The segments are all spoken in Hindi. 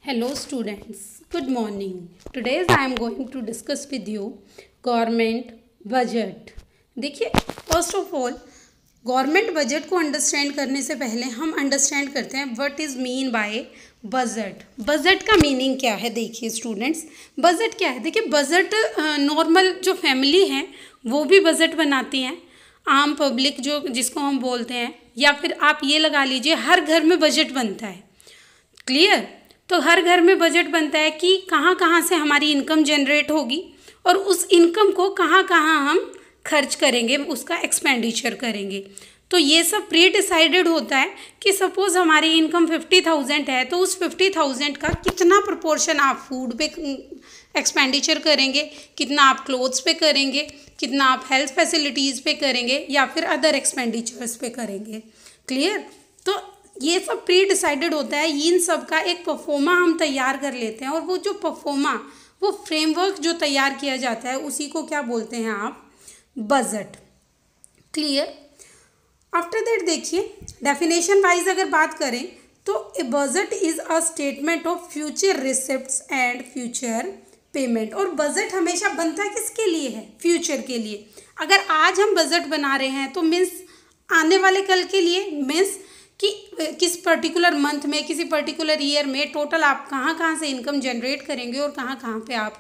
Hello students, good morning. Today I am going to discuss with you government budget. देखिए first of all government budget को अंडरस्टैंड करने से पहले हम अंडरस्टैंड करते हैं what is mean by budget. Budget का मीनिंग क्या है? देखिए स्टूडेंट्स, बजट क्या है? देखिए बजट नॉर्मल जो फैमिली है वो भी बजट बनाती हैं, आम पब्लिक जो जिसको हम बोलते हैं, या फिर आप ये लगा लीजिए हर घर में बजट बनता है. क्लियर? तो हर घर में बजट बनता है कि कहाँ कहाँ से हमारी इनकम जनरेट होगी और उस इनकम को कहाँ कहाँ हम खर्च करेंगे, उसका एक्सपेंडिचर करेंगे. तो ये सब प्री डिसाइडेड होता है कि सपोज हमारी इनकम 50,000 है, तो उस 50,000 का कितना प्रोपोर्शन आप फूड पे एक्सपेंडिचर करेंगे, कितना आप क्लोथ्स पे करेंगे, कितना आप हेल्थ फैसिलिटीज़ पे करेंगे, या फिर अदर एक्सपेंडिचर्स पे करेंगे. क्लियर? तो ये सब प्री डिसाइडेड होता है. इन सब का एक परफॉर्मा हम तैयार कर लेते हैं, और वो जो परफॉर्मा, वो फ्रेमवर्क जो तैयार किया जाता है उसी को क्या बोलते हैं आप? बजट. क्लियर? आफ्टर दैट देखिए डेफिनेशन वाइज अगर बात करें तो a budget is a statement of future receipts and future payment. और बजट हमेशा बनता किसके लिए है? फ्यूचर के लिए. अगर आज हम बजट बना रहे हैं तो मीन्स आने वाले कल के लिए, मीन्स कि किस पर्टिकुलर मंथ में, किसी पर्टिकुलर ईयर में टोटल आप कहाँ कहाँ से इनकम जनरेट करेंगे और कहाँ कहाँ पे आप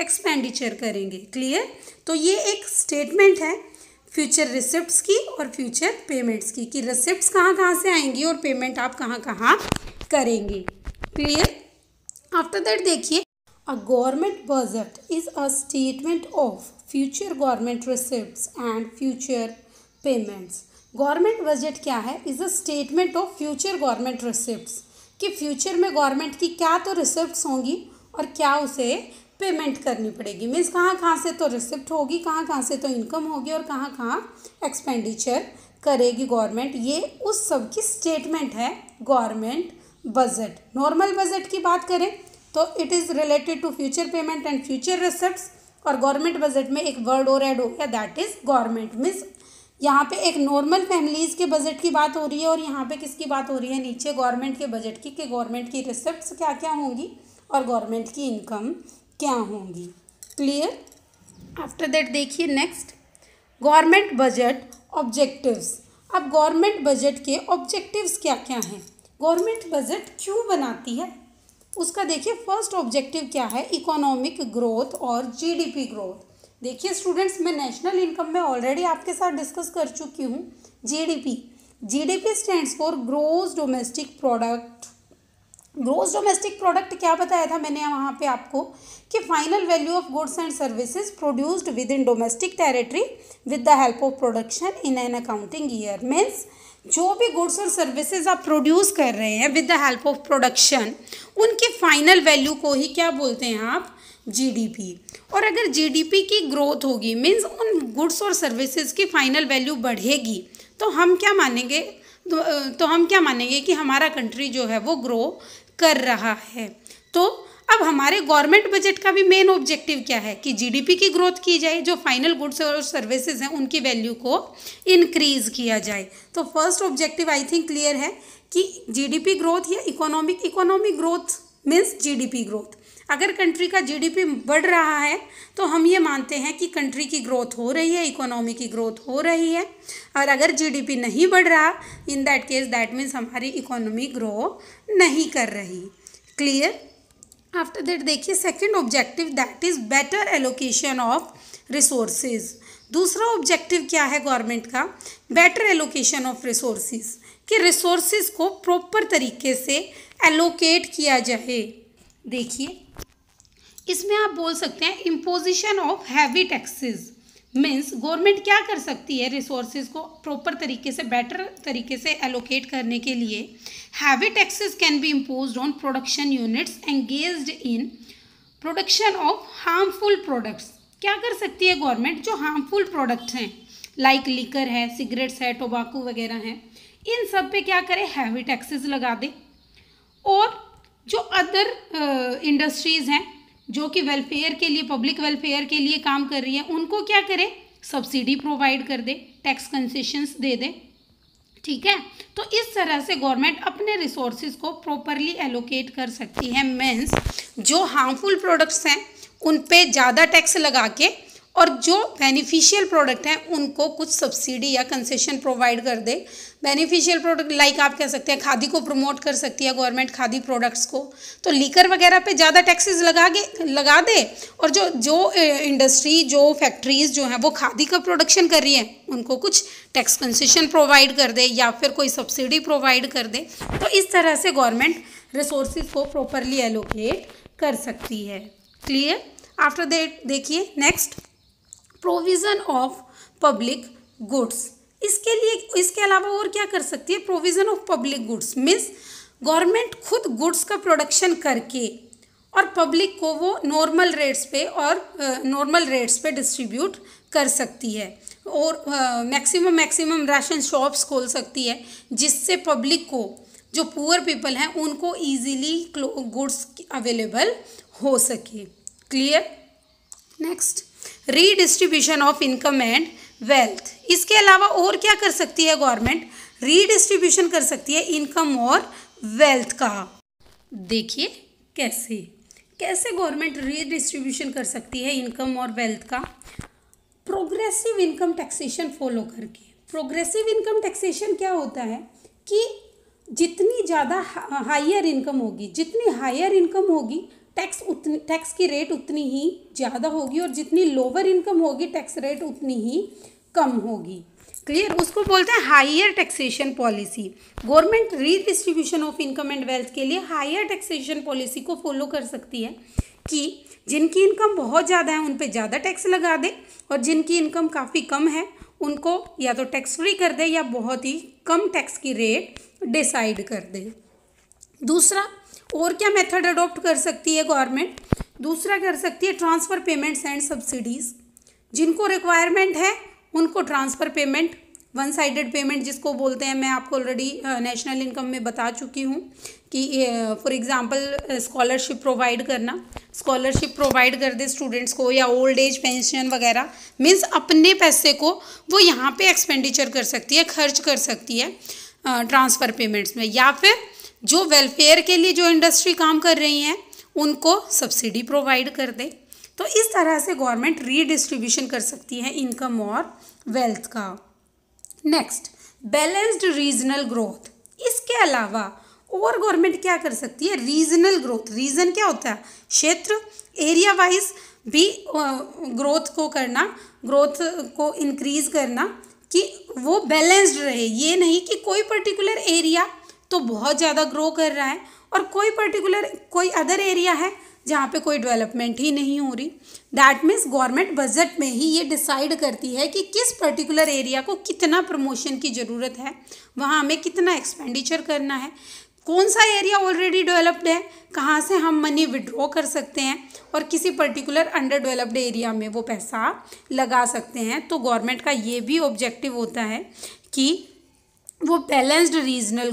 एक्सपेंडिचर करेंगे. क्लियर? तो ये एक स्टेटमेंट है फ्यूचर रिसिप्ट्स की और फ्यूचर पेमेंट्स की, कि रिसिप्ट्स कहाँ कहाँ से आएंगी और पेमेंट आप कहाँ कहाँ करेंगे. क्लियर? आफ्टर दैट देखिए a government budget is a statement of future government receipts and future payments. Government budget क्या है? Is a statement of future government receipts, कि फ्यूचर में गवर्नमेंट की क्या तो रिसिप्ट्स होंगी और क्या उसे पेमेंट करनी पड़ेगी. मीन्स कहाँ कहाँ से तो रिसिप्ट होगी, कहाँ कहाँ से तो इनकम होगी और कहाँ कहाँ एक्सपेंडिचर करेगी गवर्नमेंट. ये उस सब की स्टेटमेंट है गवर्नमेंट बजट. नॉर्मल बजट की बात करें तो it is related to future payment and future receipts, और गवर्नमेंट बजट में एक वर्ड और ऐड हो गया, दैट इज़ गवर्नमेंट. मीन्स यहाँ पे एक नॉर्मल फैमिलीज़ के बजट की बात हो रही है और यहाँ पे किसकी बात हो रही है? नीचे गवर्नमेंट के बजट की, कि गवर्नमेंट की रिसिप्ट्स क्या क्या होंगी और गवर्नमेंट की इनकम क्या होंगी. क्लियर? आफ्टर दैट देखिए नेक्स्ट गवर्नमेंट बजट ऑब्जेक्टिव्स. अब गवर्नमेंट बजट के ऑब्जेक्टिव्स क्या क्या हैं? गवर्नमेंट बजट क्यों बनाती है उसका देखिए. फर्स्ट ऑब्जेक्टिव क्या है? इकोनॉमिक ग्रोथ और जीडीपी ग्रोथ. देखिए स्टूडेंट्स, मैं नेशनल इनकम में ऑलरेडी आपके साथ डिस्कस कर चुकी हूँ. GDP, GDP stands for gross domestic product. Gross domestic product क्या बताया था मैंने वहाँ पे आपको, कि final value of goods and services produced within domestic territory with the help of production in an accounting year. Means जो भी गुड्स और सर्विसेज आप प्रोड्यूस कर रहे हैं with the help of production, उनकी फाइनल वैल्यू को ही क्या बोलते हैं आप? जीडीपी. और अगर जीडीपी की ग्रोथ होगी, मीन्स उन गुड्स और सर्विसेज की फाइनल वैल्यू बढ़ेगी, तो हम क्या मानेंगे? तो हम क्या मानेंगे कि हमारा कंट्री जो है वो ग्रो कर रहा है. तो अब हमारे गवर्नमेंट बजट का भी मेन ऑब्जेक्टिव क्या है? कि जीडीपी की ग्रोथ की जाए, जो फाइनल गुड्स और सर्विसेज हैं उनकी वैल्यू को इंक्रीज किया जाए. तो first objective I think clear है कि जीडीपी ग्रोथ या economic growth means GDP growth. अगर कंट्री का जीडीपी बढ़ रहा है तो हम ये मानते हैं कि कंट्री की ग्रोथ हो रही है, इकोनॉमी की ग्रोथ हो रही है. और अगर जीडीपी नहीं बढ़ रहा, in that case that means हमारी इकोनॉमी ग्रो नहीं कर रही. क्लियर? आफ्टर दैट देखिए second objective, that is better allocation of resources. दूसरा ऑब्जेक्टिव क्या है गवर्नमेंट का? बेटर एलोकेशन ऑफ रिसोर्सेज, कि रिसोर्सेज को प्रॉपर तरीके से एलोकेट किया जाए. देखिए इसमें आप बोल सकते हैं imposition of heavy taxes. Means government क्या कर सकती है रिसोर्सेज को प्रॉपर तरीके से, बेटर तरीके से एलोकेट करने के लिए. Heavy taxes can be imposed on production units engaged in production of harmful products. क्या कर सकती है गवर्नमेंट? जो हार्मफुल प्रोडक्ट्स हैं लाइक लिकर है, सिगरेट्स है, टोबाकू वगैरह हैं, इन सब पे क्या करे? हैवी टैक्सेस लगा दे. और जो अदर इंडस्ट्रीज़ हैं जो कि वेलफेयर के लिए, पब्लिक वेलफेयर के लिए काम कर रही है, उनको क्या करे? सब्सिडी प्रोवाइड कर दे, टैक्स कंसेशंस दे दे. ठीक है। तो इस तरह से गवर्नमेंट अपने रिसोर्सेज को प्रॉपरली एलोकेट कर सकती है। मीन्स जो हार्मफुल प्रोडक्ट्स हैं उन पे ज़्यादा टैक्स लगा के, और जो बेनिफिशियल प्रोडक्ट हैं उनको कुछ सब्सिडी या कंसेशन प्रोवाइड कर दे। बेनिफिशियल प्रोडक्ट लाइक आप कह सकते हैं खादी को प्रमोट कर सकती है गवर्नमेंट, खादी प्रोडक्ट्स को। तो लीकर वगैरह पे ज़्यादा टैक्सेस लगा दे, और जो इंडस्ट्री, जो फैक्ट्रीज जो हैं वो खादी का प्रोडक्शन कर रही हैं उनको कुछ टैक्स कंसेशन प्रोवाइड कर दे या फिर कोई सब्सिडी प्रोवाइड कर दे। तो इस तरह से गवर्नमेंट रिसोर्सेज को प्रॉपरली एलोकेट कर सकती है। क्लियर? आफ्टर दैट देखिए next, provision of public goods. इसके अलावा और क्या कर सकती है? Provision of public goods means government खुद गुड्स का प्रोडक्शन करके और पब्लिक को वो नॉर्मल रेट्स पे डिस्ट्रीब्यूट कर सकती है, और मैक्सिमम राशन शॉप्स खोल सकती है, जिससे पब्लिक को, जो पुअर पीपल हैं उनको ईजीली गुड्स अवेलेबल हो सके। Clear? Next, redistribution of income and wealth. इसके अलावा और क्या कर सकती है गवर्नमेंट? रीडिस्ट्रीब्यूशन कर सकती है इनकम और वेल्थ का। देखिए कैसे गवर्नमेंट रीडिस्ट्रीब्यूशन कर सकती है इनकम और वेल्थ का? प्रोग्रेसिव इनकम टैक्सेशन फॉलो करके। प्रोग्रेसिव इनकम टैक्सेशन क्या होता है कि जितनी ज़्यादा हायर इनकम होगी, जितनी हायर इनकम होगी टैक्स की रेट उतनी ही ज़्यादा होगी, और जितनी लोअर इनकम होगी टैक्स रेट उतनी ही कम होगी। क्लियर? उसको बोलते हैं higher taxation policy. Government redistribution of income and wealth के लिए हायर टैक्सेशन पॉलिसी को फॉलो कर सकती है कि जिनकी इनकम बहुत ज़्यादा है उन पे ज़्यादा टैक्स लगा दे, और जिनकी इनकम काफ़ी कम है उनको या तो टैक्स फ्री कर दे या बहुत ही कम टैक्स की रेट डिसाइड कर दे। दूसरा, और क्या मेथड अडॉप्ट कर सकती है गवर्नमेंट? दूसरा कर सकती है ट्रांसफ़र पेमेंट्स एंड सब्सिडीज़। जिनको रिक्वायरमेंट है उनको transfer payment, one sided payment जिसको बोलते हैं, मैं आपको ऑलरेडी नेशनल इनकम में बता चुकी हूँ कि फॉर एग्जांपल स्कॉलरशिप प्रोवाइड कर दे स्टूडेंट्स को, या ओल्ड एज पेंशन वगैरह। मीन्स अपने पैसे को वो यहाँ पे एक्सपेंडिचर कर सकती है, खर्च कर सकती है ट्रांसफ़र पेमेंट्स में, या फिर जो वेलफेयर के लिए जो इंडस्ट्री काम कर रही हैं उनको सब्सिडी प्रोवाइड कर दे। तो इस तरह से गवर्नमेंट रीडिस्ट्रीब्यूशन कर सकती है इनकम और वेल्थ का। Next, balanced regional growth. इसके अलावा और गवर्नमेंट क्या कर सकती है? Regional growth. रीजन क्या होता है? क्षेत्र, एरिया वाइज भी ग्रोथ को इंक्रीज करना कि वो बैलेंस्ड रहे। ये नहीं कि कोई पर्टिकुलर एरिया तो बहुत ज़्यादा ग्रो कर रहा है और कोई अदर एरिया है जहाँ पे कोई डेवलपमेंट ही नहीं हो रही। दैट मीन्स गवर्नमेंट बजट में ही ये डिसाइड करती है कि किस पर्टिकुलर एरिया को कितना प्रमोशन की ज़रूरत है, वहाँ हमें कितना एक्सपेंडिचर करना है, कौन सा एरिया ऑलरेडी डेवलप्ड है, कहाँ से हम मनी विड्रॉ कर सकते हैं और किसी पर्टिकुलर अंडर डेवलप्ड एरिया में वो पैसा लगा सकते हैं। तो गवर्नमेंट का ये भी ऑब्जेक्टिव होता है कि वो बैलेंस्ड रीजनल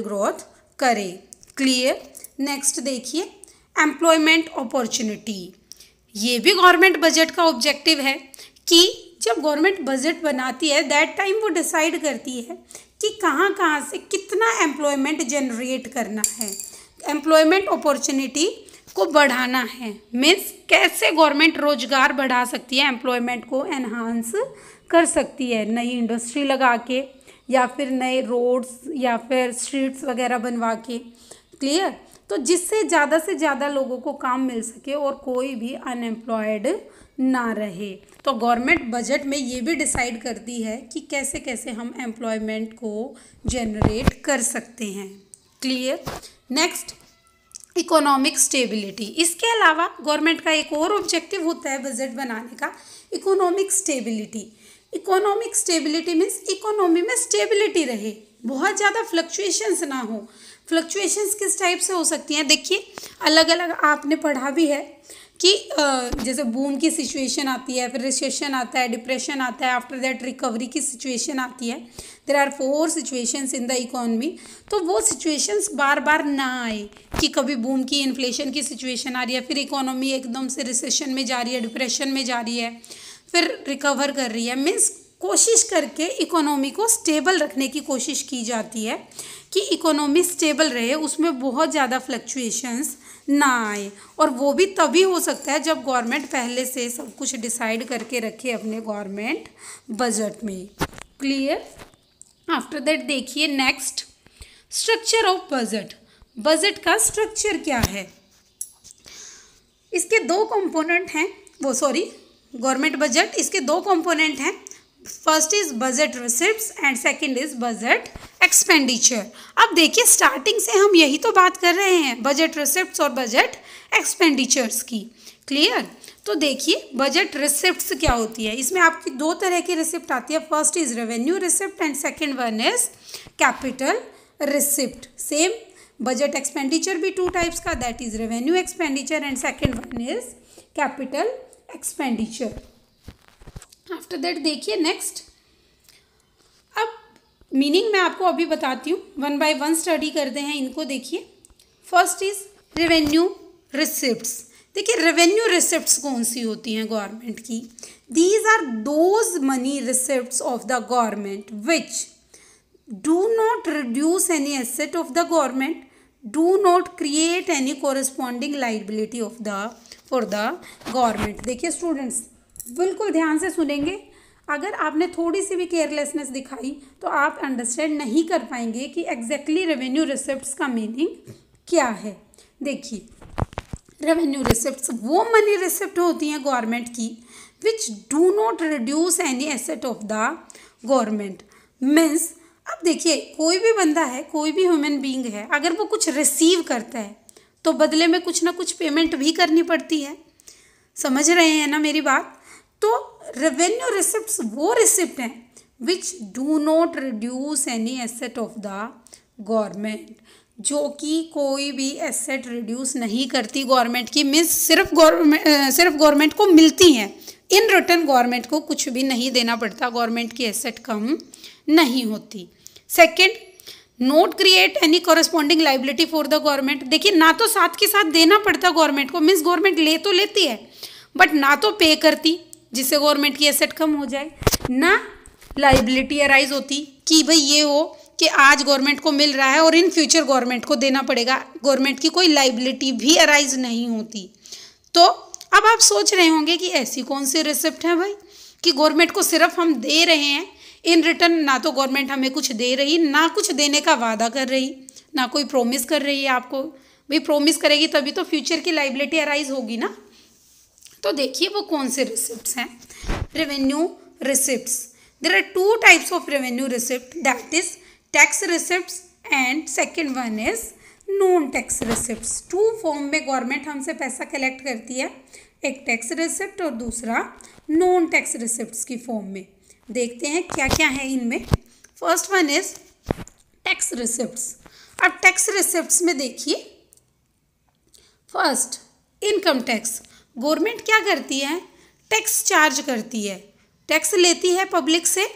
ग्रोथ करे। क्लियर? नेक्स्ट देखिए, एम्प्लॉयमेंट अपॉर्चुनिटी। ये भी गवर्नमेंट बजट का ऑब्जेक्टिव है कि जब गवर्नमेंट बजट बनाती है दैट टाइम वो डिसाइड करती है कि कहाँ से कितना एम्प्लॉयमेंट जनरेट करना है, एम्प्लॉयमेंट अपॉर्चुनिटी को बढ़ाना है। मीन्स कैसे गवर्नमेंट रोजगार बढ़ा सकती है, एम्प्लॉयमेंट को एनहांस कर सकती है, नई इंडस्ट्री लगा के या फिर नए रोड्स या फिर स्ट्रीट्स वगैरह बनवा के। क्लियर? तो जिससे ज़्यादा से ज़्यादा लोगों को काम मिल सके और कोई भी अनएम्प्लॉयड ना रहे। तो गवर्नमेंट बजट में ये भी डिसाइड करती है कि कैसे कैसे हम एम्प्लॉयमेंट को जनरेट कर सकते हैं। क्लियर? Next, economic stability. इसके अलावा गवर्नमेंट का एक और ऑब्जेक्टिव होता है बजट बनाने का, economic stability. Economic stability means economy में स्टेबिलिटी रहे, बहुत ज़्यादा फ्लक्चुएशंस ना हो। फ्लक्चुएशंस किस टाइप से हो सकती हैं? देखिए, अलग अलग आपने पढ़ा भी है कि जैसे बूम की सिचुएशन आती है, फिर रिसेशन आता है, डिप्रेशन आता है, आफ्टर दैट रिकवरी की सिचुएशन आती है। There are 4 situations in the economy. तो वो सिचुएशंस बार बार ना आए कि कभी बूम की इन्फ्लेशन की सिचुएशन आ रही है, फिर इकोनॉमी एकदम से रिसेशन में जा रही है, डिप्रेशन में जा रही है, फिर रिकवर कर रही है। मीन्स कोशिश करके इकोनॉमी को स्टेबल रखने की कोशिश की जाती है कि इकोनॉमी स्टेबल रहे, उसमें बहुत ज़्यादा फ्लक्चुएशंस ना आए। और वो भी तभी हो सकता है जब गवर्नमेंट पहले से सब कुछ डिसाइड करके रखे अपने गवर्नमेंट बजट में। क्लियर? आफ्टर दैट देखिए next, structure of budget. Budget का स्ट्रक्चर क्या है? इसके दो कंपोनेंट हैं, गवर्नमेंट बजट, इसके दो कंपोनेंट हैं। First is budget receipts and second is budget expenditure. अब देखिए स्टार्टिंग से हम यही तो बात कर रहे हैं, बजट रिसिप्ट्स और बजट एक्सपेंडिचर्स की। क्लियर? तो देखिए बजट रिसिप्ट्स क्या होती है। इसमें आपकी दो तरह की रिसिप्ट आती है। First is revenue receipt and second one is capital receipt. Same budget expenditure भी टू टाइप्स का, that is revenue expenditure and second one is capital expenditure. After that देखिए नेक्स्ट, अब मीनिंग मैं आपको अभी बताती हूँ, वन बाय वन स्टडी करते हैं इनको। देखिए फर्स्ट इज रेवेन्यू रिसिप्ट्स। देखिए रेवेन्यू रिसिप्ट्स कौन सी होती हैं गवर्नमेंट की? These are those money receipts of the government which do not reduce any asset of the government, do not create any corresponding liability of the for the government। देखिए स्टूडेंट्स बिल्कुल ध्यान से सुनेंगे, अगर आपने थोड़ी सी भी केयरलेसनेस दिखाई तो आप अंडरस्टैंड नहीं कर पाएंगे कि एग्जैक्टली रेवेन्यू रिसिप्ट्स का मीनिंग क्या है। देखिए रेवेन्यू रिसिप्ट्स वो मनी रिसिप्ट होती हैं गवर्नमेंट की which do not reduce any asset of the government. Means अब देखिए कोई भी बंदा है, कोई भी ह्यूमन बीइंग है, अगर वो कुछ रिसीव करता है तो बदले में कुछ ना कुछ पेमेंट भी करनी पड़ती है। समझ रहे हैं ना मेरी बात? तो रेवेन्यू रिसिप्ट्स वो रिसिप्ट हैं which do not reduce any asset of the government, जो कि कोई भी एसेट रिड्यूस नहीं करती गवर्नमेंट की। मीन्स सिर्फ गवर्नमेंट को मिलती हैं, इन रिटर्न गवर्नमेंट को कुछ भी नहीं देना पड़ता, गवर्नमेंट की एसेट कम नहीं होती। Second, note create any corresponding liability for the government. देखिए ना तो साथ के साथ देना पड़ता गवर्नमेंट को, मीन्स गवर्नमेंट ले तो लेती है बट ना तो पे करती जिससे गवर्नमेंट की एसेट कम हो जाए, ना लाइबिलिटी अराइज होती कि भाई ये हो कि आज गवर्नमेंट को मिल रहा है और इन फ्यूचर गवर्नमेंट को देना पड़ेगा, गवर्नमेंट की कोई लाइबिलिटी भी अराइज नहीं होती। तो अब आप सोच रहे होंगे कि ऐसी कौन सी रिसिप्ट है भाई कि गवर्नमेंट को सिर्फ हम दे रहे हैं, इन रिटर्न ना तो गवर्नमेंट हमें कुछ दे रही, ना कुछ देने का वादा कर रही, ना कोई प्रॉमिस कर रही है आपको। भाई प्रॉमिस करेगी तभी तो फ्यूचर की लाइबिलिटी अराइज होगी ना। तो देखिए वो कौन से रिसिप्ट्स हैं, revenue receipts. There are two types of revenue receipt, that is tax receipts and second one is non tax receipts. Two form में गवर्नमेंट हमसे पैसा कलेक्ट करती है, एक टैक्स रिसिप्ट और दूसरा नॉन टैक्स रिसिप्ट्स की फॉर्म में। देखते हैं क्या क्या है इनमें। First one is tax receipts. अब टैक्स रिसिप्ट्स में देखिए फर्स्ट इनकम टैक्स। गवर्नमेंट क्या करती है? टैक्स चार्ज करती है, टैक्स लेती है पब्लिक से।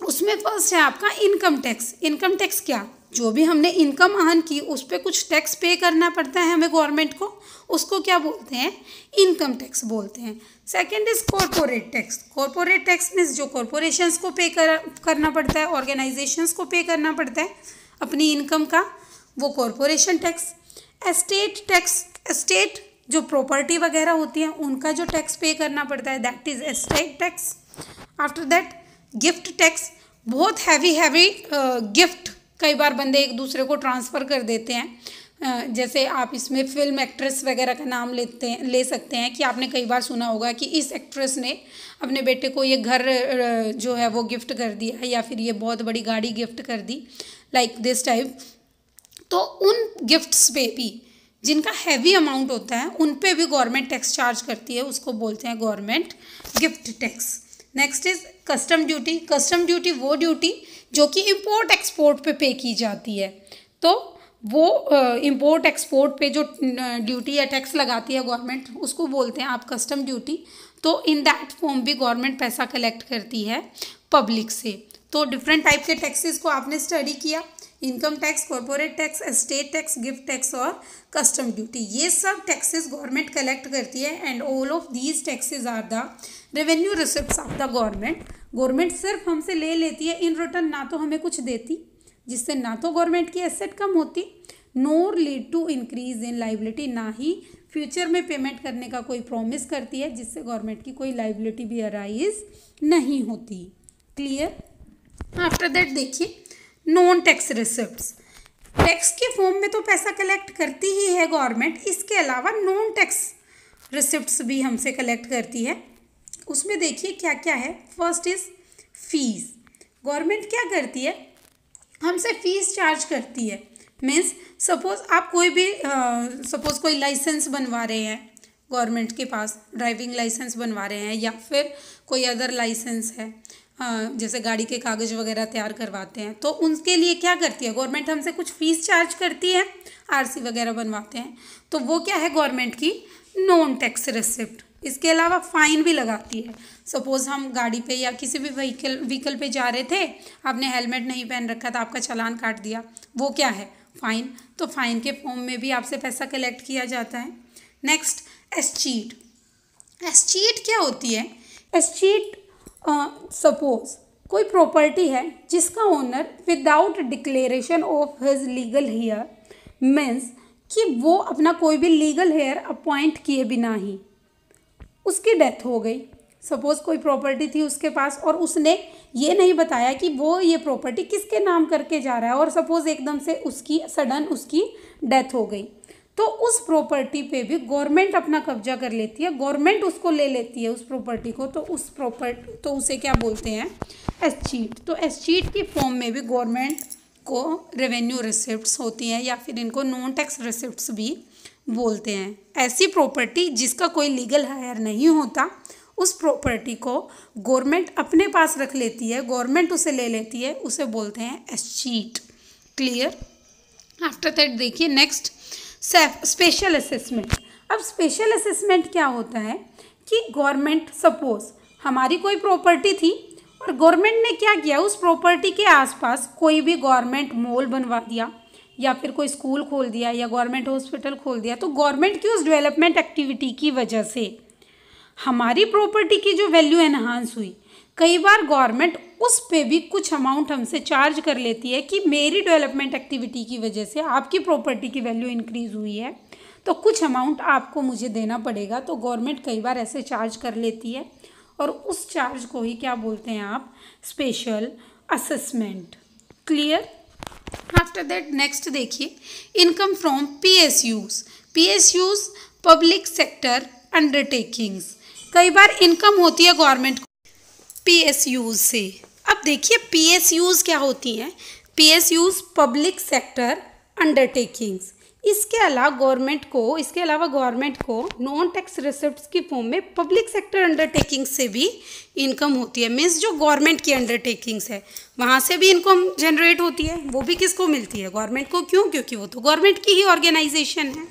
उसमें फर्स्ट है आपका इनकम टैक्स। इनकम टैक्स क्या? जो भी हमने इनकम अर्न की उस पर कुछ टैक्स पे करना पड़ता है हमें गवर्नमेंट को, उसको क्या बोलते हैं? इनकम टैक्स बोलते हैं। Second is corporate tax. Corporate tax means जो कॉरपोरेशंस को पे करना पड़ता है, ऑर्गेनाइजेशंस को पे करना पड़ता है अपनी इनकम का, वो corporation tax. Estate tax, estate जो प्रॉपर्टी वगैरह होती है उनका जो टैक्स पे करना पड़ता है, that is estate tax. After that gift tax. बहुत हैवी गिफ्ट कई बार बंदे एक दूसरे को ट्रांसफ़र कर देते हैं। जैसे आप इसमें फिल्म एक्ट्रेस वगैरह का नाम ले सकते हैं कि आपने कई बार सुना होगा कि इस एक्ट्रेस ने अपने बेटे को ये घर जो है वो गिफ्ट कर दिया या फिर ये बहुत बड़ी गाड़ी गिफ्ट कर दी, लाइक दिस टाइप। तो उन गिफ्ट्स पे भी जिनका हैवी अमाउंट होता है उन पे भी गवर्नमेंट टैक्स चार्ज करती है, उसको बोलते हैं government gift tax. Next is custom duty. Custom duty वो ड्यूटी जो कि इंपोर्ट एक्सपोर्ट पे की जाती है। तो वो इंपोर्ट एक्सपोर्ट पे जो ड्यूटी या टैक्स लगाती है गवर्नमेंट उसको बोलते हैं आप कस्टम ड्यूटी। तो इन दैट फॉर्म भी गवर्नमेंट पैसा कलेक्ट करती है पब्लिक से। तो डिफरेंट टाइप के टैक्सेस को आपने स्टडी किया। Income tax, corporate tax, estate tax, gift tax और कस्टम ड्यूटी, ये सब टैक्सेस गवर्नमेंट कलेक्ट करती है and all of these taxes are the revenue receipts of the government. Government सिर्फ हमसे ले लेती है, इन रिटर्न ना तो हमें कुछ देती, जिससे ना तो गवर्नमेंट की एसेट कम होती, nor lead to increase in liability, ना ही फ्यूचर में पेमेंट करने का कोई प्रॉमिस करती है, जिससे गवर्नमेंट की कोई लाइबिलिटी भी अराइज नहीं होती। क्लियर? आफ्टर दैट देखिए नॉन टैक्स रिसिप्ट्स। टैक्स के फॉर्म में तो पैसा कलेक्ट करती ही है गवर्नमेंट, इसके अलावा नॉन टैक्स रिसिप्ट्स भी हमसे कलेक्ट करती है। उसमें देखिए क्या क्या है। First is fees. गवर्नमेंट क्या करती है, हमसे फीस चार्ज करती है। मीन्स सपोज आप कोई भी सपोज कोई लाइसेंस बनवा रहे हैं गवर्नमेंट के पास, ड्राइविंग लाइसेंस बनवा रहे हैं या फिर कोई अदर लाइसेंस है, जैसे गाड़ी के कागज़ वगैरह तैयार करवाते हैं, तो उनके लिए क्या करती है गवर्नमेंट, हमसे कुछ फ़ीस चार्ज करती है। आरसी वगैरह बनवाते हैं तो वो क्या है गवर्नमेंट की नॉन टैक्स रिसिप्ट। इसके अलावा फ़ाइन भी लगाती है। सपोज़ हम गाड़ी पे या किसी भी व्हीकल पे जा रहे थे, आपने हेलमेट नहीं पहन रखा था, आपका चालान काट दिया, वो क्या है फ़ाइन। तो फ़ाइन के फॉर्म में भी आपसे पैसा कलेक्ट किया जाता है। Next escheat. एस्चीट क्या होती है? एस्चीट सपोज कोई प्रॉपर्टी है जिसका owner without declaration of his legal heir, means कि वो अपना कोई भी लीगल हेयर अपॉइंट किए बिना ही उसकी डेथ हो गई। सपोज कोई प्रॉपर्टी थी उसके पास और उसने ये नहीं बताया कि वो ये प्रॉपर्टी किसके नाम करके जा रहा है, और सपोज एकदम से उसकी सडन उसकी डेथ हो गई, तो उस प्रॉपर्टी पे भी गवर्नमेंट अपना कब्जा कर लेती है, गवर्नमेंट उसको ले लेती है उस प्रॉपर्टी को। तो उसे क्या बोलते हैं? एस्चीट। तो एस्चीट की फॉर्म में भी गवर्नमेंट को रेवेन्यू रिसिप्ट्स होती हैं, या फिर इनको नॉन टैक्स रिसिप्ट्स भी बोलते हैं। ऐसी प्रॉपर्टी जिसका कोई लीगल हायर नहीं होता, उस प्रॉपर्टी को गवर्नमेंट अपने पास रख लेती है, गवर्नमेंट उसे ले लेती है, उसे बोलते हैं एस्चीट। क्लियर? आफ्टर दैट देखिए नेक्स्ट स्पेशल असेसमेंट। अब स्पेशल असेसमेंट क्या होता है कि गवर्नमेंट सपोज हमारी कोई प्रॉपर्टी थी और गवर्नमेंट ने क्या किया, उस प्रॉपर्टी के आसपास कोई भी गवर्नमेंट मॉल बनवा दिया या फिर कोई स्कूल खोल दिया या गवर्नमेंट हॉस्पिटल खोल दिया, तो गवर्नमेंट की उस डेवलपमेंट एक्टिविटी की वजह से हमारी प्रॉपर्टी की जो वैल्यू एनहांस हुई। कई बार गवर्नमेंट उस पे भी कुछ अमाउंट हमसे चार्ज कर लेती है कि मेरी डेवलपमेंट एक्टिविटी की वजह से आपकी प्रॉपर्टी की वैल्यू इंक्रीज़ हुई है, तो कुछ अमाउंट आपको मुझे देना पड़ेगा। तो गवर्नमेंट कई बार ऐसे चार्ज कर लेती है और उस चार्ज को ही क्या बोलते हैं आप? Special assessment. Clear? After that next देखिए income from PSUs. PSUs public sector undertakings. कई बार इनकम होती है गवर्नमेंट को पीएसयूज से। अब देखिए पीएसयूज क्या होती हैं? PSUs public sector undertakings. इसके अलावा गवर्नमेंट को नॉन टैक्स रिसिप्ट्स की फॉर्म में पब्लिक सेक्टर अंडरटेकिंग्स से भी इनकम होती है। मीन्स जो गवर्नमेंट की अंडरटेकिंग्स है वहाँ से भी इनकम जनरेट होती है। वो भी किसको मिलती है? गवर्नमेंट को। क्यों? क्योंकि वो तो गवर्नमेंट की ही ऑर्गेनाइजेशन है।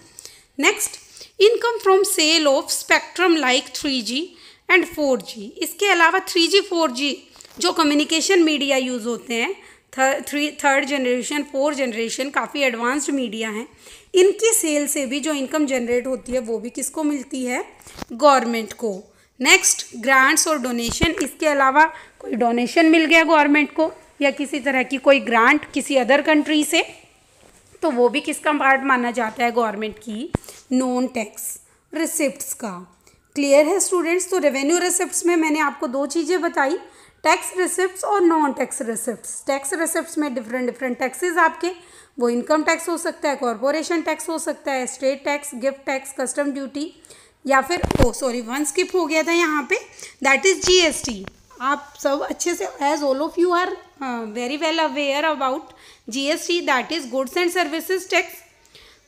Next income from sale of spectrum like 3G and 4G। इसके अलावा 3G 4G जो कम्युनिकेशन मीडिया यूज़ होते हैं, थर्ड जनरेशन 4th जनरेशन काफ़ी एडवांस्ड मीडिया हैं, इनकी सेल से भी जो इनकम जनरेट होती है वो भी किसको मिलती है? गवर्नमेंट को। नेक्स्ट ग्रांट्स और डोनेशन। इसके अलावा कोई डोनेशन मिल गया गवर्नमेंट को या किसी तरह की कोई ग्रांट किसी अदर कंट्री से, तो वो भी किसका पार्ट माना जाता है? गवर्नमेंट की नॉन टैक्स रिसिप्ट्स का। क्लियर है स्टूडेंट्स? तो रेवेन्यू रिसिप्ट्स में मैंने आपको दो चीज़ें बताई, टैक्स रिसिप्ट्स और non tax receipts. Tax receipts में डिफरेंट टैक्सेस आपके, वो इनकम टैक्स हो सकता है, कॉर्पोरेशन टैक्स हो सकता है, state tax, gift tax, custom duty, या फिर वन स्किप हो गया था यहाँ पे, दैट इज़ जीएसटी। आप सब अच्छे से as all of you are very well aware about GST, that is goods and services tax.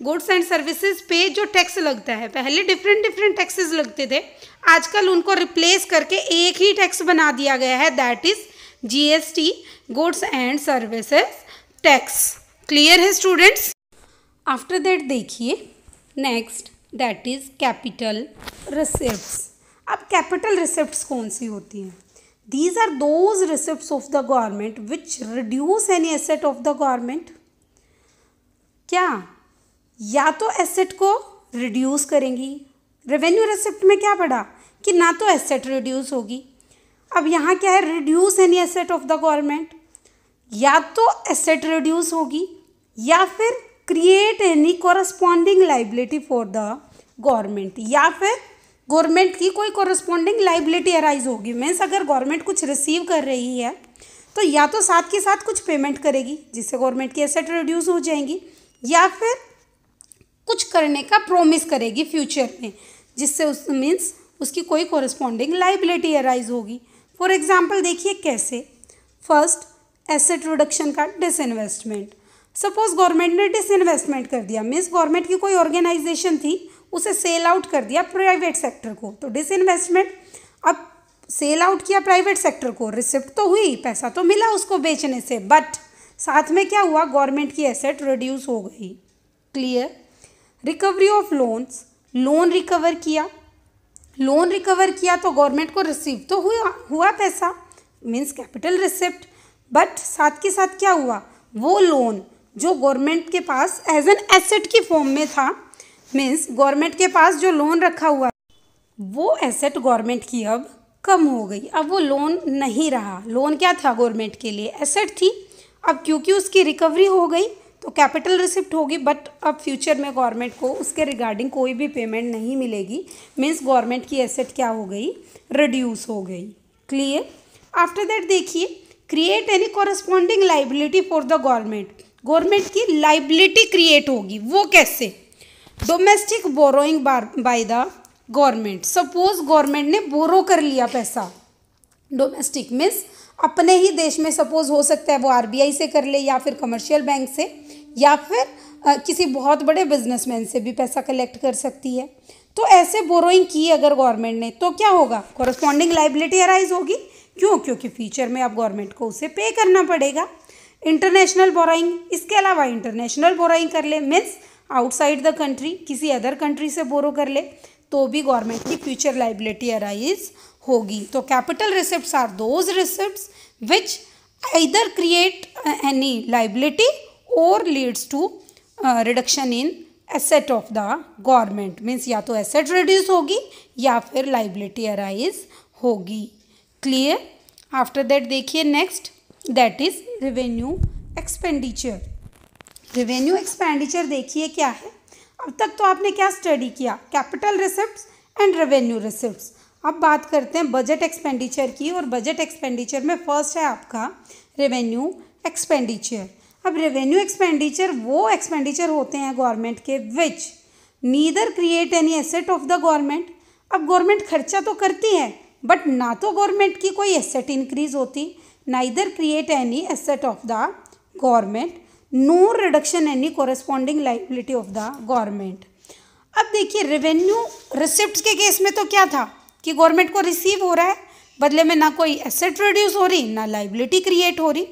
Goods and services पे जो टैक्स लगता है, पहले डिफरेंट टैक्सेस लगते थे, आजकल उनको रिप्लेस करके एक ही टैक्स बना दिया गया है, that is GST, goods and services tax. Clear है स्टूडेंट्स? आफ्टर दैट देखिए next that is capital receipts. अब कैपिटल रिसिप्ट्स कौन सी होती हैं? These are those receipts of the government which reduce any asset of the government. क्या, या तो एसेट को रिड्यूस करेंगी। रेवेन्यू रिसिप्ट में क्या पढ़ा कि ना तो एसेट रिड्यूस होगी, अब यहाँ क्या है, reduce any asset of the government, या तो एसेट रिड्यूस होगी या फिर create any corresponding liability for the government, या फिर गवर्नमेंट की कोई कॉरस्पॉन्डिंग लाइबिलिटी अराइज होगी। मीन्स अगर गवर्नमेंट कुछ रिसीव कर रही है तो या तो साथ के साथ कुछ पेमेंट करेगी जिससे गवर्नमेंट की एसेट रिड्यूस हो जाएंगी, या फिर कुछ करने का प्रोमिस करेगी फ्यूचर में जिससे उस मीन्स उसकी कोई कॉरस्पॉन्डिंग लाइबिलिटी अराइज होगी। फॉर एग्जाम्पल देखिए कैसे, फर्स्ट एसेट रिडक्शन का डिसइन्वेस्टमेंट। सपोज गवर्नमेंट ने डिसइन्वेस्टमेंट कर दिया, मीन्स गवर्नमेंट की कोई ऑर्गेनाइजेशन थी उसे सेल आउट कर दिया प्राइवेट सेक्टर को, तो डिसइन्वेस्टमेंट। अब सेल आउट किया प्राइवेट सेक्टर को, रिसिप्ट तो हुई, पैसा तो मिला उसको बेचने से, बट साथ में क्या हुआ, गवर्नमेंट की एसेट रिड्यूस हो गई। Clear. Recovery of loans, loan recover किया, लोन रिकवर किया तो गवर्नमेंट को रिसीव तो हुआ पैसा, मीन्स कैपिटल रिसिप्ट, बट साथ के साथ क्या हुआ, वो लोन जो गवर्नमेंट के पास एज एन एसेट की फॉर्म में था, मीन्स गवर्नमेंट के पास जो लोन रखा हुआ वो एसेट गवर्नमेंट की अब कम हो गई, अब वो लोन नहीं रहा। लोन क्या था, गवर्नमेंट के लिए एसेट थी, अब क्योंकि उसकी रिकवरी हो गई तो कैपिटल रिसिप्ट होगी, बट अब फ्यूचर में गवर्नमेंट को उसके रिगार्डिंग कोई भी पेमेंट नहीं मिलेगी, मीन्स गवर्नमेंट की एसेट क्या हो गई, रिड्यूस हो गई। क्लियर। आफ्टर दैट देखिए, create any corresponding liability for the government, government की लाइबिलिटी क्रिएट होगी, वो कैसे, domestic borrowing by the government. Suppose government ने बोरो कर लिया पैसा, डोमेस्टिक मीन्स अपने ही देश में, सपोज हो सकता है वो आरबीआई से कर ले या फिर कमर्शियल बैंक से या फिर किसी बहुत बड़े बिजनेसमैन से भी पैसा कलेक्ट कर सकती है। तो ऐसे बोरोइंग की अगर गवर्नमेंट ने तो क्या होगा, कॉरस्पॉन्डिंग लाइबिलिटी अराइज होगी। क्यों, क्योंकि फ्यूचर में अब गवर्नमेंट को उसे पे करना पड़ेगा। इंटरनेशनल बोरोइंग, इसके अलावा इंटरनेशनल बोरोइंग कर ले, मीन्स आउटसाइड द कंट्री, किसी अदर कंट्री से बोरो कर ले तो भी गवर्नमेंट की फ्यूचर लाइबिलिटी अराइज होगी। तो capital receipts are those receipts which either create any liability और leads to reduction in asset of the government, means या तो एसेट रिड्यूस होगी या फिर लाइबिलिटी अराइज होगी। क्लियर। आफ्टर दैट देखिए next, that is revenue expenditure. Revenue expenditure देखिए क्या है, अब तक तो आपने क्या स्टडी किया, capital receipts and revenue receipts. अब बात करते हैं बजट एक्सपेंडिचर की, और बजट एक्सपेंडिचर में फर्स्ट है आपका रेवेन्यू एक्सपेंडिचर। अब रेवेन्यू एक्सपेंडिचर वो एक्सपेंडिचर होते हैं गवर्नमेंट के which neither create any asset of the government. अब गवर्नमेंट खर्चा तो करती है बट ना तो गवर्नमेंट की कोई एसेट इंक्रीज होती, neither create any asset of the government, no reduction any corresponding liability of the government. अब देखिए रेवेन्यू रिसिप्ट के केस में तो क्या था कि गवर्नमेंट को रिसीव हो रहा है, बदले में ना कोई एसेट रिड्यूस हो रही ना लाइबिलिटी क्रिएट हो रही।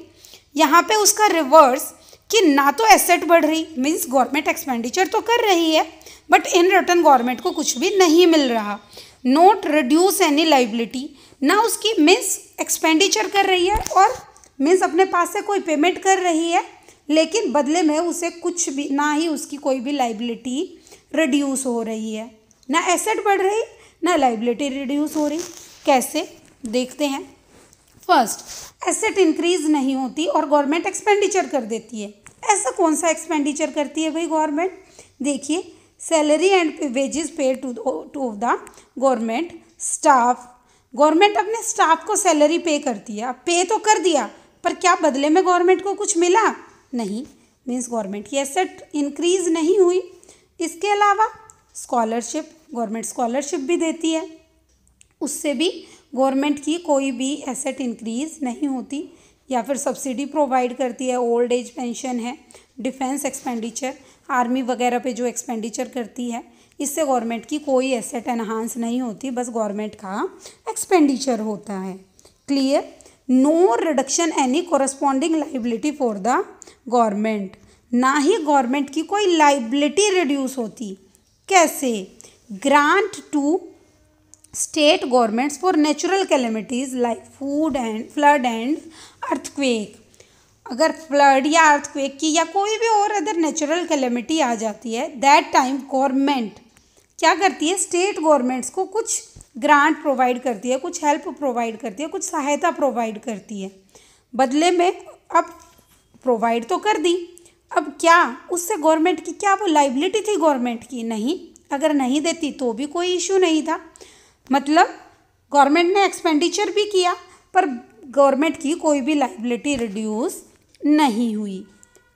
यहाँ पे उसका रिवर्स कि ना तो एसेट बढ़ रही, मीन्स गवर्नमेंट एक्सपेंडिचर तो कर रही है बट इन रिटर्न गवर्नमेंट को कुछ भी नहीं मिल रहा। नोट रिड्यूस एनी लाइबिलिटी, ना उसकी मीन्स एक्सपेंडिचर कर रही है और मीन्स अपने पास से कोई पेमेंट कर रही है, लेकिन बदले में उसे कुछ भी, ना ही उसकी कोई भी लाइबिलिटी रिड्यूस हो रही है, ना एसेट बढ़ रही ना लाइबिलिटी रिड्यूस हो रही। कैसे देखते हैं। फर्स्ट, एसेट इंक्रीज नहीं होती और गवर्नमेंट एक्सपेंडिचर कर देती है। ऐसा कौन सा एक्सपेंडिचर करती है भाई गवर्नमेंट, देखिए salary and wages paid to the government staff. Government अपने स्टाफ को सैलरी पे करती है, अब पे तो कर दिया पर क्या बदले में गवर्नमेंट को कुछ मिला, नहीं, मीन्स गवर्नमेंट की एसेट इंक्रीज नहीं हुई। इसके अलावा स्कॉलरशिप, गवर्नमेंट स्कॉलरशिप भी देती है, उससे भी गवर्नमेंट की कोई भी एसेट इंक्रीज नहीं होती, या फिर सब्सिडी प्रोवाइड करती है, ओल्ड एज पेंशन है, डिफेंस एक्सपेंडिचर, आर्मी वगैरह पे जो एक्सपेंडिचर करती है, इससे गवर्नमेंट की कोई एसेट एनहांस नहीं होती, बस गवर्नमेंट का एक्सपेंडिचर होता है। Clear. No reduction any corresponding liability for the government, ना ही गवर्नमेंट की कोई लाइबिलिटी रिड्यूस होती। कैसे, grant to state governments for natural calamities like food and flood and earthquake. अगर फ्लड या अर्थक्वेक की या कोई भी और अदर नेचुरल कैलेमिटी आ जाती है, दैट टाइम गवर्नमेंट क्या करती है, स्टेट गवर्नमेंट्स को कुछ ग्रांट प्रोवाइड करती है, कुछ हेल्प प्रोवाइड करती है, कुछ सहायता प्रोवाइड करती है बदले में। अब प्रोवाइड तो कर दी, अब क्या उससे गवर्नमेंट की क्या वो लाइबिलिटी थी गवर्नमेंट की? नहीं। अगर नहीं देती तो भी कोई इशू नहीं था, मतलब गवर्नमेंट ने एक्सपेंडिचर भी किया पर गवर्नमेंट की कोई भी लाइबिलिटी रिड्यूस नहीं हुई।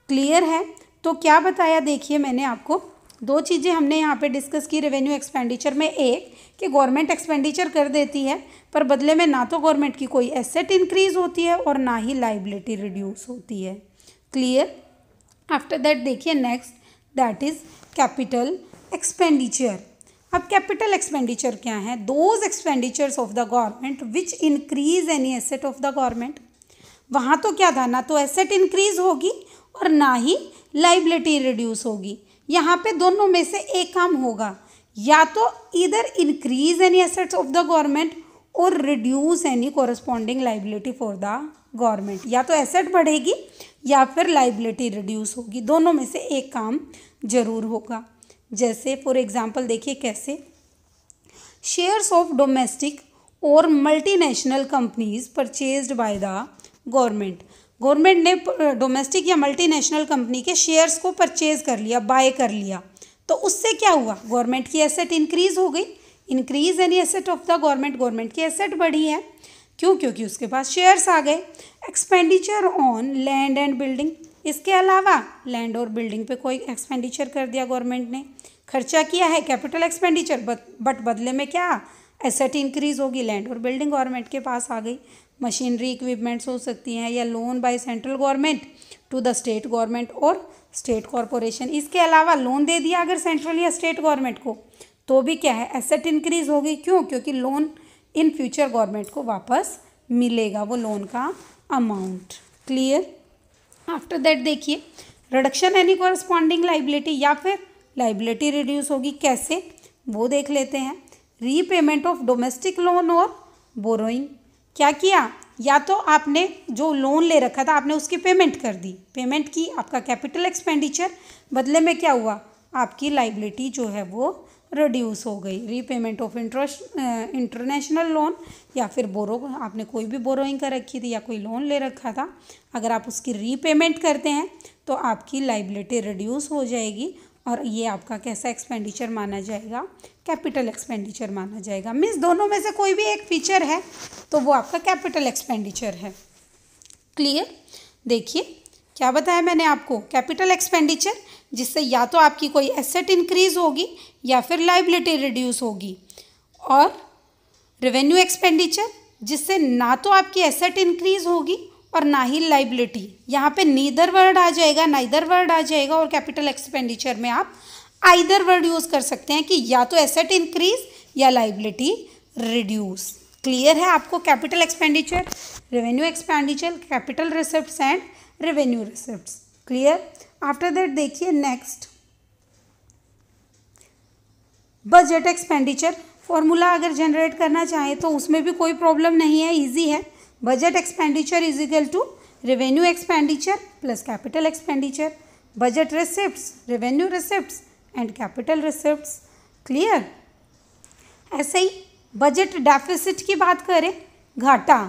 क्लियर है? तो क्या बताया, देखिए मैंने आपको दो चीज़ें हमने यहाँ पे डिस्कस की रेवेन्यू एक्सपेंडिचर में। एक कि गवर्नमेंट एक्सपेंडिचर कर देती है पर बदले में ना तो गवर्नमेंट की कोई एसेट इंक्रीज होती है और ना ही लाइबिलिटी रिड्यूस होती है। क्लियर? आफ्टर दैट देखिए next, that is capital expenditure. अब कैपिटल एक्सपेंडिचर क्या है? Those expenditures of the government which increase any asset of the government. वहाँ तो क्या था, ना तो एसेट इंक्रीज होगी और ना ही लाइबिलिटी रिड्यूस होगी। यहाँ पे दोनों में से एक काम होगा, या तो इधर increase any assets of the government और reduce any corresponding liability for the government. या तो एसेट बढ़ेगी या फिर लाइबिलिटी रिड्यूस होगी, दोनों में से एक काम जरूर होगा। जैसे फॉर एग्जांपल देखिए कैसे, शेयर्स ऑफ डोमेस्टिक और multinational companies purchased by the government. Government ने डोमेस्टिक या मल्टीनेशनल कंपनी के शेयर्स को परचेज कर लिया, बाय कर लिया, तो उससे क्या हुआ, गवर्नमेंट की एसेट इंक्रीज हो गई। Increase any asset of the government, government की एसेट बढ़ी है, क्यों? क्योंकि उसके पास शेयर्स आ गए। Expenditure on land and building, इसके अलावा लैंड और बिल्डिंग पे कोई एक्सपेंडिचर कर दिया गवर्नमेंट ने, खर्चा किया है कैपिटल एक्सपेंडिचर, बट बदले में क्या, एसेट इंक्रीज होगी, लैंड और बिल्डिंग गवर्नमेंट के पास आ गई। मशीनरी इक्विपमेंट्स हो सकती हैं, या loan by central government to the state government और स्टेट कॉरपोरेशन। इसके अलावा लोन दे दिया अगर सेंट्रल या स्टेट गवर्नमेंट को, तो भी क्या है, एसेट इंक्रीज होगी। क्यों? क्योंकि लोन इन फ्यूचर गवर्नमेंट को वापस मिलेगा वो लोन का अमाउंट। क्लियर? आफ्टर दैट देखिए, रिडक्शन एनी कॉरस्पॉन्डिंग लाइबिलिटी, या फिर लाइबिलिटी रिड्यूस होगी, कैसे वो देख लेते हैं। रीपेमेंट ऑफ डोमेस्टिक लोन और बोरोइंग, क्या किया, या तो आपने जो लोन ले रखा था आपने उसकी पेमेंट कर दी, पेमेंट की, आपका कैपिटल एक्सपेंडिचर, बदले में क्या हुआ, आपकी लाइबिलिटी जो है वो रिड्यूस हो गई। रीपेमेंट ऑफ इंटरनेशनल लोन, या फिर बोरो, आपने कोई भी बोरोइंग कर रखी थी या कोई लोन ले रखा था, अगर आप उसकी रीपेमेंट करते हैं तो आपकी लाइबिलिटी रिड्यूस हो जाएगी और ये आपका कैसा एक्सपेंडिचर माना जाएगा, कैपिटल एक्सपेंडिचर माना जाएगा। मीन्स दोनों में से कोई भी एक फीचर है तो वो आपका कैपिटल एक्सपेंडिचर है। क्लियर? देखिए क्या बताया मैंने आपको, कैपिटल एक्सपेंडिचर जिससे या तो आपकी कोई एसेट इंक्रीज होगी या फिर लाइबिलिटी रिड्यूस होगी, और रेवेन्यू एक्सपेंडिचर जिससे ना तो आपकी एसेट इंक्रीज होगी और ना ही लाइबिलिटी। यहाँ पे नीदर वर्ड आ जाएगा, नाइदर वर्ड आ जाएगा, और कैपिटल एक्सपेंडिचर में आप आइदर वर्ड यूज़ कर सकते हैं कि या तो एसेट इंक्रीज या लाइबिलिटी रिड्यूस। क्लियर है आपको? Capital expenditure, revenue expenditure, capital receipts and revenue receipts. Clear? After that देखिए नेक्स्ट, बजट एक्सपेंडिचर। फॉर्मूला अगर जनरेट करना चाहें तो उसमें भी कोई प्रॉब्लम नहीं है, इजी है। Budget expenditure is equal to revenue expenditure plus capital expenditure, budget receipts, revenue receipts and capital receipts. Clear? ऐसे ही बजट डेफिसिट की बात करें, घाटा,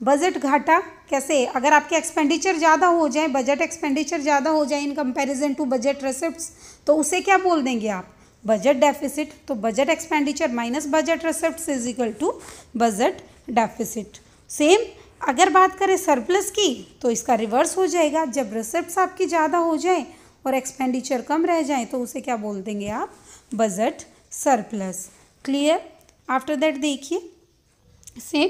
बजट घाटा कैसे, अगर आपके एक्सपेंडिचर ज़्यादा हो जाए, बजट एक्सपेंडिचर ज़्यादा हो जाए in comparison to budget receipts, तो उसे क्या बोल देंगे आप, बजट डेफिसिट। तो budget expenditure minus budget receipts is equal to budget deficit. Same अगर बात करें सरप्लस की तो इसका रिवर्स हो जाएगा, जब रिसिप्ट्स आपकी ज़्यादा हो जाए और एक्सपेंडिचर कम रह जाए तो उसे क्या बोल देंगे आप, budget surplus. Clear? After that देखिए सेम,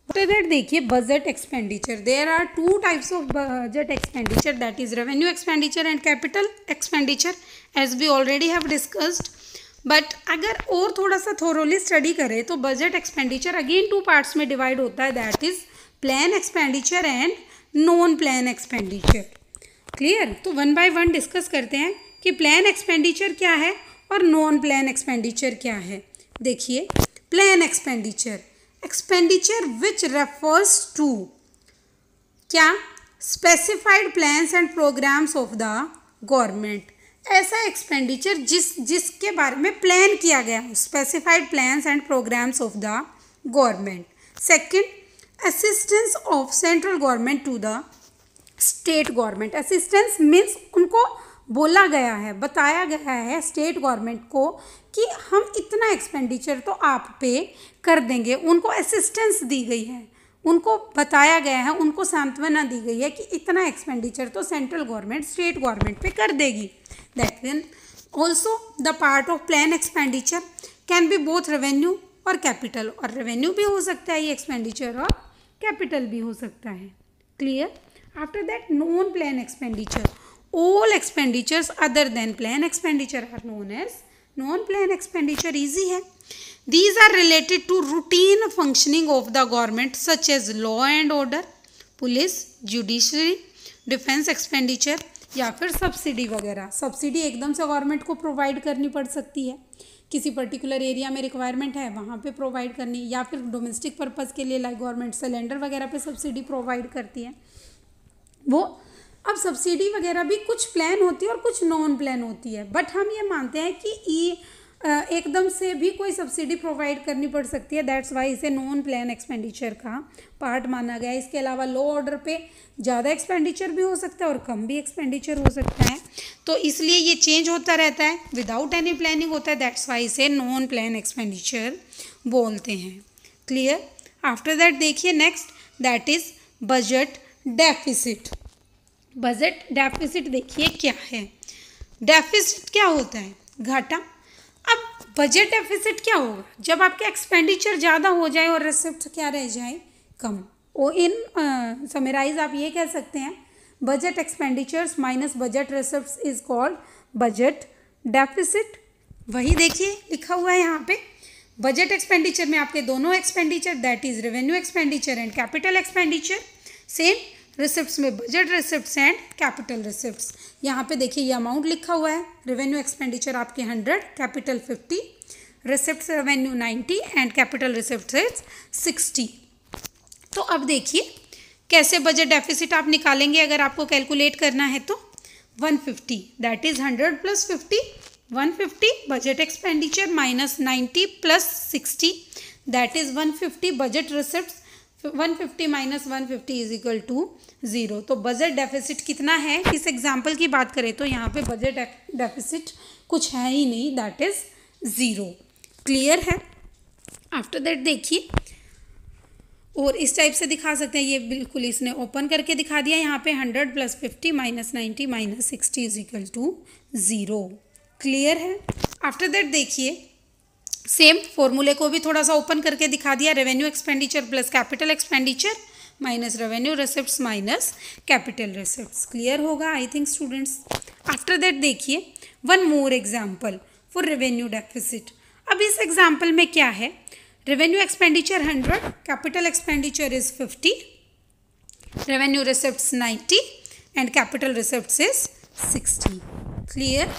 आफ्टर दैट देखिए budget expenditure. There are two types of budget expenditure, that is revenue expenditure and capital expenditure, as we already have discussed. But अगर और थोड़ा सा थोरोली स्टडी करें तो budget expenditure again two parts में डिवाइड होता है, that is plan expenditure and non plan expenditure. Clear? तो वन बाय वन डिस्कस करते हैं कि प्लान एक्सपेंडिचर क्या है और नॉन प्लान एक्सपेंडिचर क्या है। देखिए plan expenditure, expenditure which refers to क्या? Specified plans and programs of the government, ऐसा एक्सपेंडिचर जिसके बारे में प्लान किया गया हो, specified plans and programs of the government. Second, assistance of central government to the state government. Assistance means उनको बोला गया है, बताया गया है स्टेट गवर्नमेंट को कि हम इतना एक्सपेंडिचर तो आप पे कर देंगे, उनको असिस्टेंस दी गई है, उनको बताया गया है, उनको सांत्वना दी गई है कि इतना एक्सपेंडिचर तो सेंट्रल गवर्नमेंट स्टेट गवर्नमेंट पे कर देगी। That mean also the part of plan expenditure can be both revenue और कैपिटल, और रेवेन्यू भी हो सकता है ये एक्सपेंडिचर और कैपिटल भी हो सकता है। Clear? After that non plan expenditure, all expenditures other than plan expenditure are known as non plan expenditure। easy है। these are related to routine functioning of the government such as law and order, police, judiciary, defence expenditure या फिर सब्सिडी वगैरह। सब्सिडी एकदम से गवर्नमेंट को प्रोवाइड करनी पड़ सकती है, किसी पर्टिकुलर एरिया में रिक्वायरमेंट है वहाँ पे प्रोवाइड करनी, या फिर डोमेस्टिक पर्पज़ के लिए लाइक गवर्नमेंट सिलेंडर वगैरह पे सब्सिडी प्रोवाइड करती है वो। अब सब्सिडी वगैरह भी कुछ प्लान होती है और कुछ नॉन प्लान होती है, बट हम ये मानते हैं कि एकदम से भी कोई सब्सिडी प्रोवाइड करनी पड़ सकती है, दैट्स वाई इसे नॉन प्लान एक्सपेंडिचर का पार्ट माना गया है। इसके अलावा लॉ ऑर्डर पे ज़्यादा एक्सपेंडिचर भी हो सकता है और कम भी एक्सपेंडिचर हो सकता है, तो इसलिए ये चेंज होता रहता है, विदाउट एनी प्लानिंग होता है, दैट्स वाई इसे नॉन प्लान एक्सपेंडिचर बोलते हैं। क्लियर? आफ्टर दैट देखिए next, that is budget deficit. Budget deficit देखिए क्या है। डेफिसिट क्या होता है? घाटा। अब बजट डेफिसिट क्या होगा? जब आपके एक्सपेंडिचर ज़्यादा हो जाए और रिसिप्ट क्या रह जाए? कम। और इन समराइज आप ये कह सकते हैं, budget expenditures minus budget receipts is called budget deficit. वही देखिए लिखा हुआ है यहाँ पे, बजट एक्सपेंडिचर में आपके दोनों expenditure that is revenue expenditure and capital expenditure, same receipts में budget receipts and capital receipts. यहाँ पे देखिए ये अमाउंट लिखा हुआ है, रेवेन्यू एक्सपेंडिचर आपके 100, capital 50, receipts revenue 90 and capital receipts is 60। तो अब देखिए कैसे बजट डेफिसिट आप निकालेंगे अगर आपको कैलकुलेट करना है तो 150 that is 100 plus 50, 150 budget expenditure minus 90 plus 60 that is 150 budget receipts, 150 minus 150 is equal to 0। तो बजट डेफिसिट कितना है? इस एग्जाम्पल की बात करें तो यहाँ पे बजट डेफिसिट कुछ है ही नहीं, दैट इज 0। क्लियर है? आफ्टर दैट देखिए, और इस टाइप से दिखा सकते हैं, ये बिल्कुल इसने ओपन करके दिखा दिया, यहाँ पे 100 plus 50 minus 90 minus 60 is equal to 0। Clear है? आफ्टर दैट देखिए सेम फॉर्मूले को भी थोड़ा सा ओपन करके दिखा दिया, revenue expenditure plus capital expenditure minus revenue receipts minus capital receipts. Clear होगा I think students. After that देखिए one more example for revenue deficit. अब इस एग्जाम्पल में क्या है? Revenue expenditure 100, capital expenditure is 50, revenue receipts 90 and capital receipts is 60। Clear?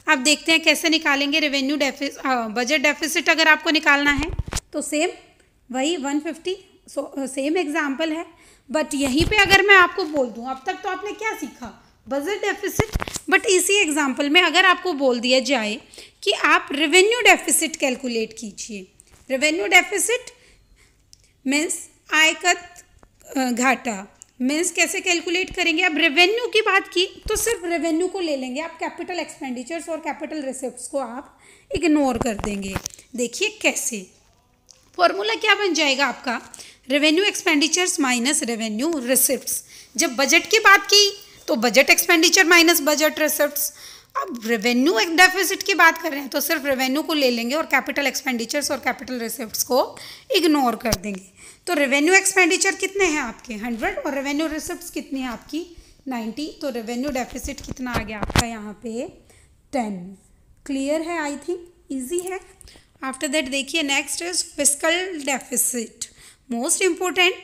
अब देखते हैं कैसे निकालेंगे रेवेन्यू बजट डेफिसिट। अगर आपको निकालना है तो सेम वही 150, सेम एग्जाम्पल है, बट यहीं पे अगर मैं आपको बोल दूं, अब तक तो आपने क्या सीखा? बजट डेफिसिट, बट इसी एग्जाम्पल में अगर आपको बोल दिया जाए कि आप रेवेन्यू डेफिसिट कैलकुलेट कीजिए, रेवेन्यू डेफिसिट मीन्स आयकर घाटा, मीन्स कैसे कैलकुलेट करेंगे? अब रेवेन्यू की बात की तो सिर्फ रेवेन्यू को ले लेंगे आप, कैपिटल एक्सपेंडिचर्स और कैपिटल रिसिप्ट्स को आप इग्नोर कर देंगे। देखिए कैसे, फॉर्मूला क्या बन जाएगा आपका? Revenue expenditures minus revenue receipts. जब बजट की बात की तो budget expenditure minus budget receipts, अब रेवेन्यू डेफिसिट की बात कर रहे हैं तो सिर्फ रेवेन्यू को ले लेंगे और कैपिटल एक्सपेंडिचर्स और कैपिटल रिसिप्ट्स को इग्नोर कर देंगे। तो रेवेन्यू एक्सपेंडिचर कितने हैं आपके? 100 और रेवेन्यू रिसिप्ट्स कितनी है आपकी? 90। तो रेवेन्यू डेफिसिट कितना आ गया आपका यहाँ पे? 10। क्लियर है? आई थिंक ईजी है। आफ्टर दैट देखिए next is fiscal deficit, most important.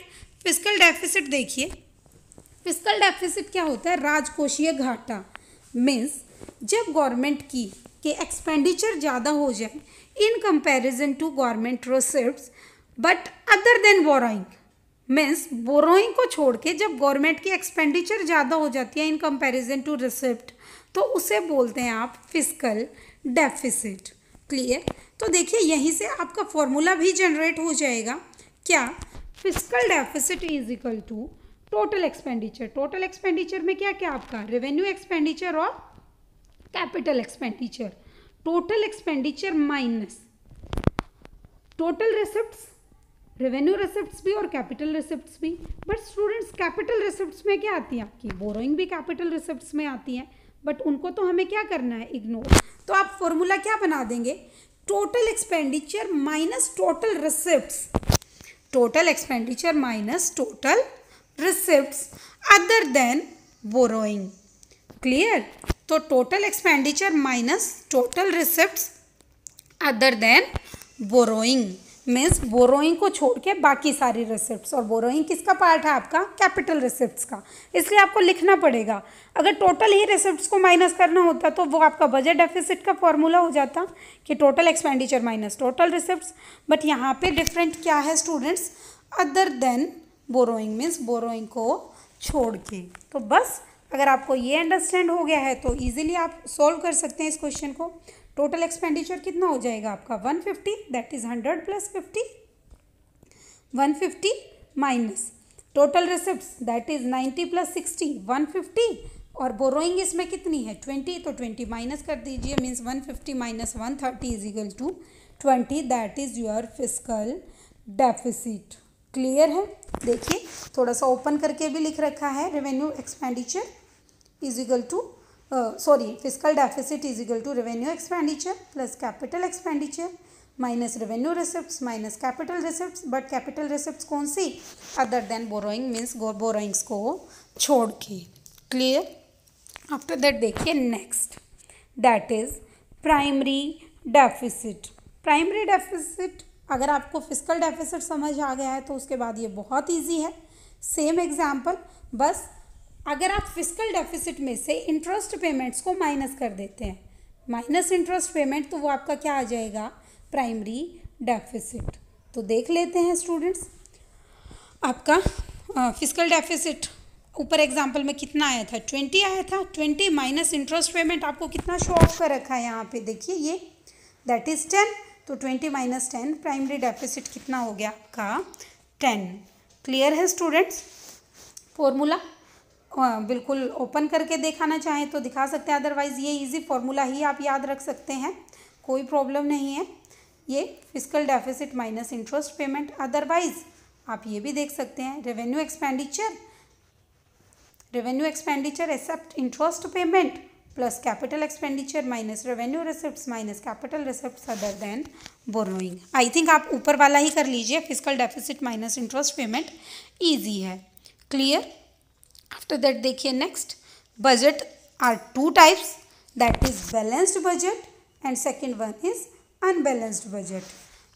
Fiscal deficit देखिए, फिस्कल डेफिसिट क्या होता है? राजकोषीय घाटा। मीन्स जब गवर्नमेंट की के एक्सपेंडिचर ज़्यादा हो जाए in comparison to government receipts but other than borrowing, means borrowing को छोड़ के जब गवर्नमेंट की एक्सपेंडिचर ज़्यादा हो जाती है इन कंपैरिजन टू रिसिप्ट, तो उसे बोलते हैं आप फिस्कल डेफिसिट। क्लियर? तो देखिए यहीं से आपका फॉर्मूला भी जनरेट हो जाएगा। क्या? Fiscal deficit is equal to total expenditure. Total expenditure में क्या क्या आपका रेवेन्यू एक्सपेंडिचर और capital expenditure. Total expenditure minus total receipts, revenue receipts भी और कैपिटल रिसिप्ट्स भी। बट स्टूडेंट्स कैपिटल रिसिप्ट्स में क्या आती है आपकी? बोरोइंग भी कैपिटल रिसिप्ट्स में आती है, बट उनको तो हमें क्या करना है? इग्नोर। तो आप फॉर्मूला क्या बना देंगे? Total expenditure minus total receipts. Total expenditure minus total receipts other than borrowing. Clear? तो total expenditure minus total receipts other than borrowing means borrowing को छोड़ के बाकी सारी रिसिप्ट्स। और बोरोइंग किसका पार्ट है आपका? कैपिटल रिसिप्ट्स का। इसलिए आपको लिखना पड़ेगा। अगर टोटल ही रिसिप्ट्स को माइनस करना होता तो वो आपका बजट डेफिसिट का फॉर्मूला हो जाता कि total expenditure minus total receipts. But यहाँ पे डिफरेंट क्या है students? Other than borrowing means borrowing को छोड़ के। तो बस अगर आपको ये अंडरस्टैंड हो गया है तो ईजिली आप सोल्व कर सकते हैं इस क्वेश्चन को। टोटल एक्सपेंडिचर कितना हो जाएगा आपका? 150, that is 100 plus 50। 150 minus total receipts that is 90 plus 60 150। और बोरोइंग इसमें कितनी है? 20, तो 20 माइनस कर दीजिए means 150 minus 130 is equal to 20, that is your fiscal deficit. Clear है? देखिए थोड़ा सा ओपन करके भी लिख रखा है। Revenue expenditure is equal to fiscal deficit is equal to revenue expenditure plus capital expenditure minus revenue receipts minus capital receipts. But capital receipts कौन सी? Other than borrowing means borrowings को छोड़ के। क्लियर? आफ्टर दैट देखिए next, that is primary deficit. Primary deficit अगर आपको फिस्कल डेफिसिट समझ आ गया है तो उसके बाद ये बहुत ईजी है। सेम एग्जाम्पल, बस अगर आप फिस्कल डेफिसिट में से इंटरेस्ट पेमेंट्स को माइनस कर देते हैं, माइनस इंटरेस्ट पेमेंट, तो वो आपका क्या आ जाएगा? Primary deficit. तो देख लेते हैं स्टूडेंट्स आपका फिस्कल डेफिसिट ऊपर एग्जाम्पल में कितना आया था? 20 आया था। 20 माइनस इंटरेस्ट पेमेंट आपको कितना शो ऑफ कर रखा है यहाँ पे? देखिए ये दैट इज 10। तो 20 माइनस 10 प्राइमरी डेफिसिट कितना हो गया आपका? 10। क्लियर है स्टूडेंट्स? फॉर्मूला बिल्कुल ओपन करके दिखाना चाहें तो दिखा सकते हैं, अदरवाइज़ ये इजी फॉर्मूला ही आप याद रख सकते हैं, कोई प्रॉब्लम नहीं है। ये fiscal deficit minus interest payment. Otherwise आप ये भी देख सकते हैं revenue expenditure except interest payment plus capital expenditure minus revenue receipts minus capital receipts other than borrowing. I think आप ऊपर वाला ही कर लीजिए, fiscal deficit minus interest payment easy है। क्लियर? आफ्टर दैट देखिए next, budget are two types, that is balanced budget and second one is unbalanced budget.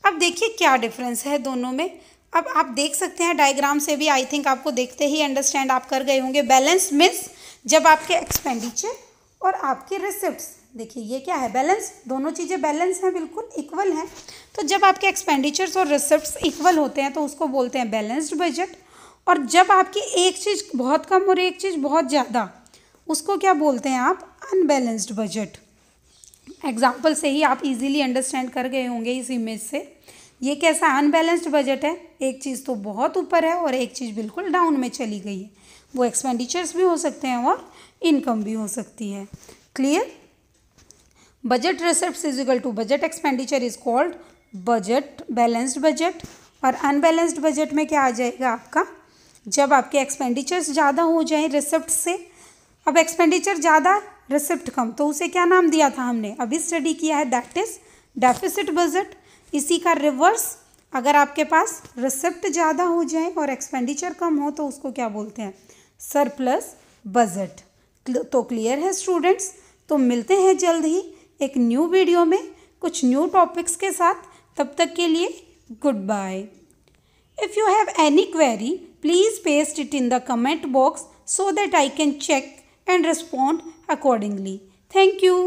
अब देखिए क्या डिफरेंस है दोनों में। अब आप देख सकते हैं डायग्राम से भी, आई थिंक आपको देखते ही अंडरस्टैंड आप कर गए होंगे। बैलेंस मीन्स जब आपके एक्सपेंडिचर और आपके रिसिप्ट्स, देखिए ये क्या है? बैलेंस। दोनों चीज़ें बैलेंस हैं, बिल्कुल इक्वल हैं। तो जब आपके एक्सपेंडिचर्स और रिसिप्ट्स इक्वल होते हैं तो उसको बोलते हैं बैलेंस्ड बजट। और जब आपकी एक चीज़ बहुत कम और एक चीज़ बहुत ज़्यादा, उसको क्या बोलते हैं आप? Unbalanced budget. एग्जाम्पल से ही आप इजीली अंडरस्टैंड कर गए होंगे इस इमेज से। ये कैसा अनबैलेंस्ड बजट है? एक चीज़ तो बहुत ऊपर है और एक चीज़ बिल्कुल डाउन में चली गई है। वो एक्सपेंडिचर्स भी हो सकते हैं और इनकम भी हो सकती है। Clear? Budget receipts is equal to budget expenditure is called budget balanced budget. और अनबैलेंस्ड बजट में क्या आ जाएगा आपका? जब आपके एक्सपेंडिचर्स ज़्यादा हो जाए रिसिप्ट से। अब एक्सपेंडिचर ज़्यादा रिसिप्ट कम, तो उसे क्या नाम दिया था हमने? अभी स्टडी किया है, दैट इज डेफिसिट बजट। इसी का रिवर्स, अगर आपके पास रिसिप्ट ज़्यादा हो जाए और एक्सपेंडिचर कम हो तो उसको क्या बोलते हैं? Surplus budget. तो क्लियर है स्टूडेंट्स? तो मिलते हैं जल्द ही एक न्यू वीडियो में कुछ न्यू टॉपिक्स के साथ। तब तक के लिए good bye. If you have any query, please paste it in the comment box so that I can check and respond accordingly. Thank you.